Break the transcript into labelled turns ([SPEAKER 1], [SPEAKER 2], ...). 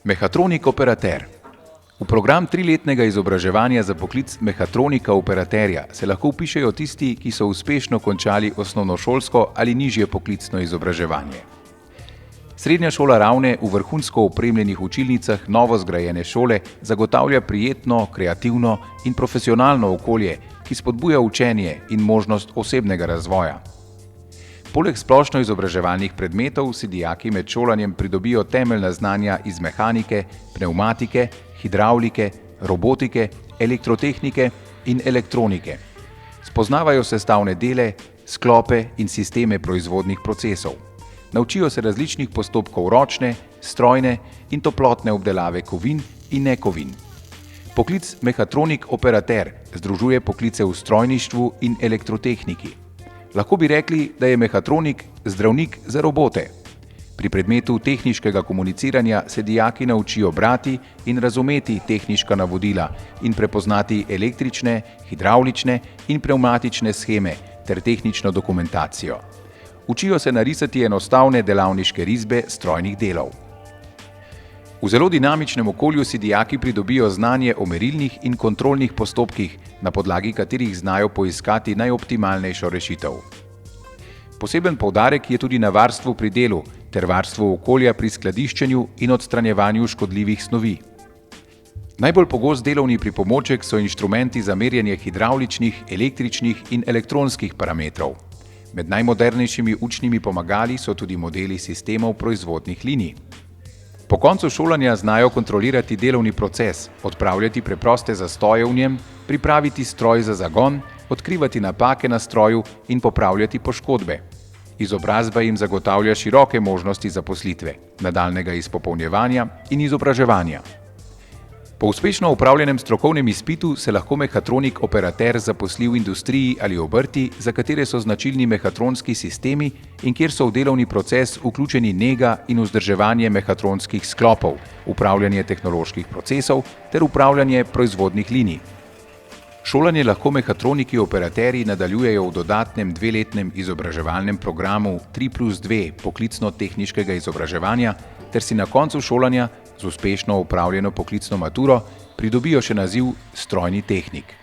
[SPEAKER 1] Mehatronik operater. V program triletnega izobraževanja za poklic mehatronika operaterja se lahko vpišejo tisti, ki so uspešno končali osnovnošolsko ali nižje poklicno izobraževanje. Srednja šola Ravne v vrhunsko opremljenih učilnicah novo zgrajene šole zagotavlja prijetno, kreativno in profesionalno okolje, ki spodbuja učenje in možnost osebnega razvoja. Poleg splošno izobraževalnih predmetov si dijaki med šolanjem pridobijo temeljna znanja iz mehanike, pnevmatike, hidravlike, robotike, elektrotehnike in elektronike. Spoznavajo sestavne dele, sklope in sisteme proizvodnih procesov. Naučijo se različnih postopkov ročne, strojne in toplotne obdelave kovin in nekovin. Poklic mehatronik operater združuje poklice v strojništvu in elektrotehniki. Lahko bi rekli, da je mehatronik zdravnik za robote. Pri predmetu tehniškega komuniciranja se dijaki naučijo brati in razumeti tehniška navodila in prepoznati električne, hidravlične in pnevmatične sheme ter tehnično dokumentacijo. Učijo se narisati enostavne delavniške risbe strojnih delov. V zelo dinamičnem okolju si dijaki pridobijo znanje o merilnih in kontrolnih postopkih, na podlagi katerih znajo poiskati najoptimalnejšo rešitev. Poseben poudarek je tudi na varstvu pri delu ter varstvu okolja pri skladiščenju in odstranjevanju škodljivih snovi. Najbolj pogost delovni pripomoček so inštrumenti za merjenje hidravličnih, električnih in elektronskih parametrov. Med najmodernejšimi učnimi pomagali so tudi modeli sistemov proizvodnih linij. Po koncu šolanja znajo kontrolirati delovni proces, odpravljati preproste zastoje v njem, pripraviti stroj za zagon, odkrivati napake na stroju in popravljati poškodbe. Izobrazba jim zagotavlja široke možnosti zaposlitve, nadaljnjega izpopolnjevanja in izobraževanja. Po uspešno opravljenem strokovnem izpitu se lahko mehatronik operater zaposli v industriji ali obrti, za katere so značilni mehatronski sistemi in kjer so v delovni proces vključeni nega in vzdrževanje mehatronskih sklopov, upravljanje tehnoloških procesov ter upravljanje proizvodnih linij. Šolanje lahko mehatroniki operaterji nadaljujejo v dodatnem dveletnem izobraževalnem programu 3+2 poklicno-tehniškega izobraževanja ter si na koncu šolanja z uspešno opravljeno poklicno maturo pridobijo še naziv strojni tehnik.